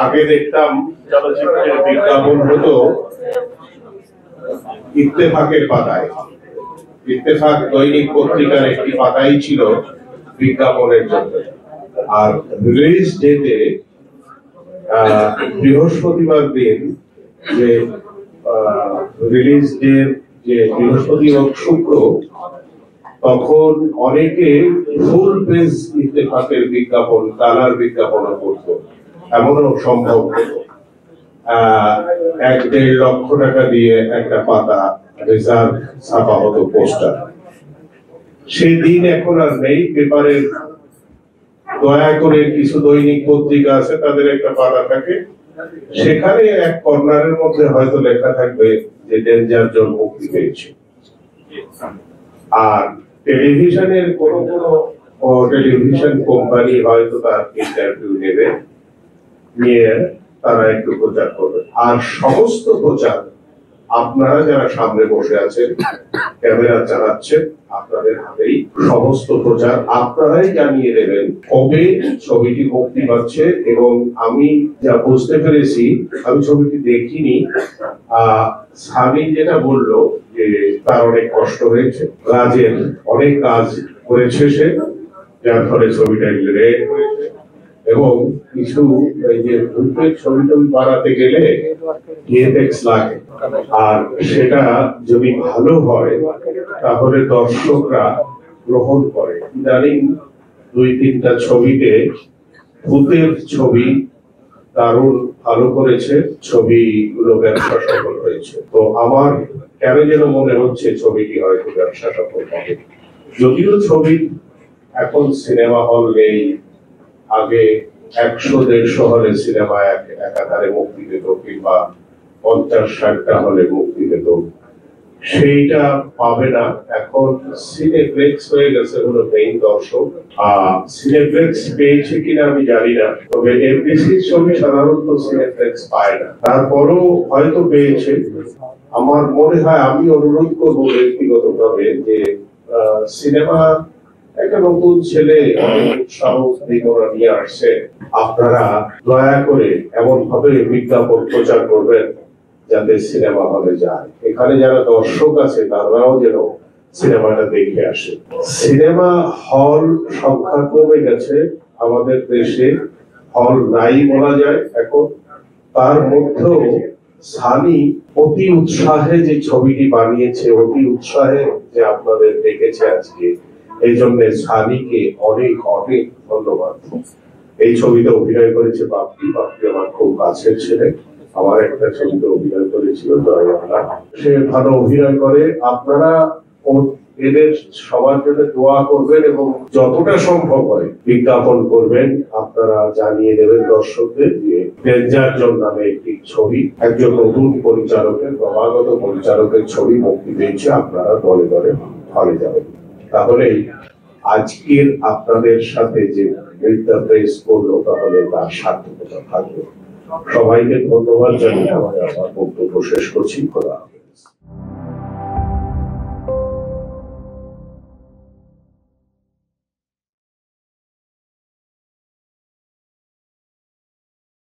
আগে দেখতাম চলচ্চিত্রের বিজ্ঞাপন হতো ইত্তেফাকের পাতায়। ইত্তেফাক দৈনিক পত্রিকার একটি পাতাই ছিল বিজ্ঞাপনের জন্য। আর রিলিজ ডেতে বৃহস্পতিবার দিন যে রিলিজ ডে যে বৃহস্পতি ও শুক্র, তখন অনেকে ফুল পেজ ইত্তেফাকের বিজ্ঞাপন, কালার বিজ্ঞাপন করতো। এমনও সম্ভব হতো 1-1.5 লক্ষ টাকা দিয়ে একটা পাতা রিজার্ভ ছাপা হতো, পোস্টার। সেই দিন এখন আর নেই। পেপারের দয়া করে কিছু দৈনিক পত্রিকা আছে, তাদের একটা পাতা থাকে, সেখানে এক কর্নারের মধ্যে হয়তো লেখা থাকবে যে ডেঞ্জার জোন মুক্তি পেয়েছে। আর টেলিভিশনের কোন টেলিভিশন কোম্পানি হয়তো তার ইন্টারভিউ নেবে, নিয়ে তারা একটু প্রচার করবে। আর সমস্ত প্রচার আপনারা যারা সামনে বসে আছেন, ক্যামেরা চালাচ্ছেন, আপনাদের হাতেই সমস্ত প্রচার। আপনারাই জানিয়ে দেবেন কবে ছবিটি মুক্তি পাচ্ছে। এবং আমি যা বুঝতে পেরেছি, আমি ছবিটি দেখিনি, সানি যেটা বললো যে তার অনেক কষ্ট হয়েছে, কাজের অনেক কাজ করেছে সে, যার ফলে ছবিটা লেট হয়েছে। এবং কিছু এই যে ছবি টবি বানাতে গেলে ভিএফএক্স লাগে, আর সেটা যদি ভালো হয় তাহলে দর্শকরা গ্রহণ করে। ইদানিং 2-3টা ছবিতে ভূতের ছবি দারুণ ভালো করেছে, ছবিগুলো ব্যবসা সফল হয়েছে। তো আমার কেন যেন মনে হচ্ছে ছবিটি হয়তো ব্যবসা সফল হবে। যদিও ছবি এখন সিনেমা হল নেই, আগে 100-150 হলে সিনেমা একাধারে মুক্তি পেত, কিংবা 50-60টা হলে মুক্তি পেত, সেইটা পাবে না। এখন সিনেপ্লেক্স হয়ে গেছে হলো মেইন দর্শক। সিনেপ্লেক্স পেয়েছে কিনা আমি জানি না, তবে এফডিসির ছবি সাধারণত সিনেপ্লেক্স পায় না, তারপরও হয়তো পেয়েছে। আমার মনে হয়, আমি অনুরোধ করবো ব্যক্তিগতভাবে যে সিনেমা একটা নতুন ছেলে উৎসাহ নিয়ে আসছে, আপনারা দয়া করে এমন ভাবে বিজ্ঞাপন প্রচার করবেন যাতে সিনেমা হলে যায়। এখানে যারা দর্শক আছে তারাও যেন সিনেমাটা দেখে আসে। সিনেমা হল সংখ্যা কমে গেছে আমাদের দেশে, হল নাই বলা যায় এখন। তার মধ্যেও সানি অতি উৎসাহে যে ছবিটি বানিয়েছে, অতি উৎসাহে যে আপনাদের দেখেছে আজকে, এই জন্য সানিকে অনেক অনেক ধন্যবাদ। এই ছবিতে অভিনয় করেছে বাপ্পি। বাপ্পি আমার খুব কাছের ছেলে, আমার একটা ছবিতে অভিনয় করেছিল, জয় বাংলা। সে ভালো অভিনয় করে। আপনারা এদের সবার জন্য দোয়া করবেন এবং যতটা সম্ভব হয় বিজ্ঞাপন করবেন। আপনারা জানিয়ে দেবেন দর্শকদের যে ডেঞ্জার জোন নামে একটি ছবি, একজন নতুন পরিচালকের, ক্রমাগত পরিচালকের ছবি মুক্তি পেয়েছে। আপনারা দলে দলে হলে যাবেন। তাহলে আজকের আপনাদের সাথে যে মিডিয়া প্রেস করলো, তাহলে তার সার্থকতা থাকবে। সবাইকে ধন্যবাদ জানিয়ে আমার বক্তব্য শেষ করছি। খোদা।